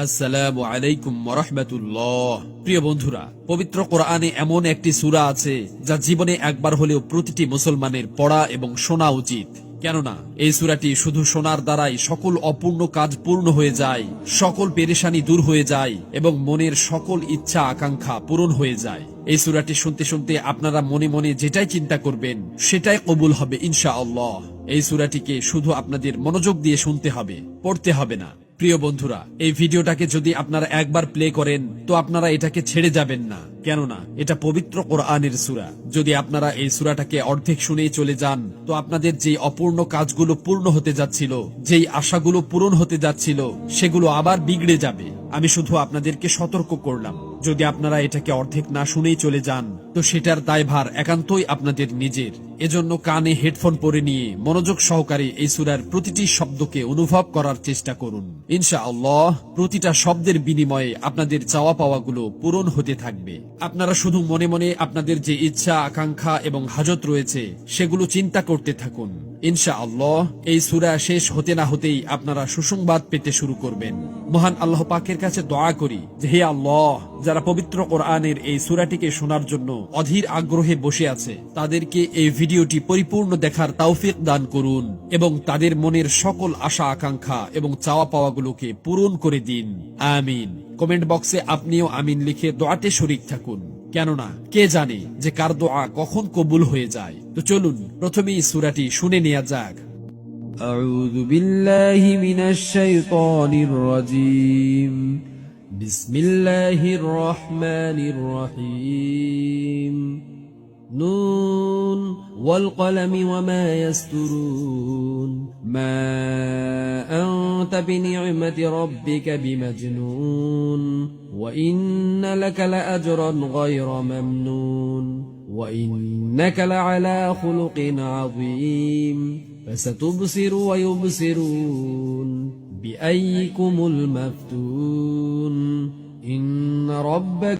আসসালামু আলাইকুম ওয়া রাহমাতুল্লাহ। প্রিয় বন্ধুরা, পবিত্র কোরআনে এমন একটি সূরা আছে যা জীবনে একবার হলেও প্রতিটি মুসলমানের পড়া এবং শোনা উচিত। কেননা এই সূরাটি শুধু শোনার দ্বারাই সকল অপূর্ণ কাজ পূর্ণ হয়ে যায়, সকল পেরেশানি দূর হয়ে যায় এবং মনের সকল ইচ্ছা আকাঙ্ক্ষা পূরণ হয়ে যায়। এই সূরাটি শুনতে শুনতে আপনারা মনে মনে যেটাই চিন্তা করবেন সেটাই কবুল হবে ইনশাআল্লাহ। এই সূরাটিকে শুধু আপনাদের মনোযোগ দিয়ে শুনতে হবে, পড়তে হবে না। প্রিয় বন্ধুরা, এই ভিডিওটাকে যদি আপনারা একবার প্লে করেন তো আপনারা এটাকে ছেড়ে যাবেন না, কেননা এটা পবিত্র কোরআনের সূরা। যদি আপনারা এই সূরাটাকে অর্ধেক শুনেই চলে যান তো আপনাদের যেই অপূর্ণ কাজগুলো পূর্ণ হতে যাচ্ছিল, যেই আশাগুলো পূরণ হতে যাচ্ছিল, সেগুলো আবার বিগড়ে যাবে। আমি শুধু আপনাদেরকে সতর্ক করলাম, যদি আপনারা এটাকে অর্ধেক না শুনেই চলে যান তো সেটার দায়ভার একান্তই আপনাদের নিজের। এজন্য কানে হেডফোন পরে নিয়ে মনোযোগ সহকারে এই সূরার প্রতিটি শব্দকে অনুভব করার চেষ্টা করুন। ইনশাআল্লাহ প্রতিটা শব্দের বিনিময়ে আপনাদের চাওয়া পাওয়াগুলো পূরণ হতে থাকবে। আপনারা শুধু মনে মনে আপনাদের যে ইচ্ছা আকাঙ্ক্ষা এবং হাজত রয়েছে সেগুলো চিন্তা করতে থাকুন। ইনশাআল্লাহ এই সূরা শেষ হতে না হতেই আপনারা সুসংবাদ পেতে শুরু করবেন। মহান আল্লাহ পাকের কাছে দোয়া করি যে হে আল্লাহ, যারা পবিত্র কোরআনের এই সূরাটিকে শোনার জন্য অধীর আগ্রহে বসে আছে তাদেরকে এই ভিডিওটি পরিপূর্ণ দেখার তৌফিক দান করুন এবং তাদের মনের সকল আশা আকাঙ্ক্ষা এবং চাওয়া পাওয়াগুলোকে পূরণ করে দিন। আমিন। কমেন্ট বক্সে আপনিও আমিন লিখে দোয়াতে শরীক থাকুন, কেননা কে জানে যে কার দোয়া কখন কবুল হয়ে যায়। তো চলুন প্রথমেই সূরাটি শুনে নেওয়া যাক। أعوذ بالله من الشيطان الرجيم بسم الله الرحمن الرحيم نون والقلم وما يسطرون ما أنت بنعمة ربك بمجنون وإن لك لأجرا غير ممنون وإنك لعلى خلق عظيم فستبصر ويبصرون بأيكم المفتون إن ربك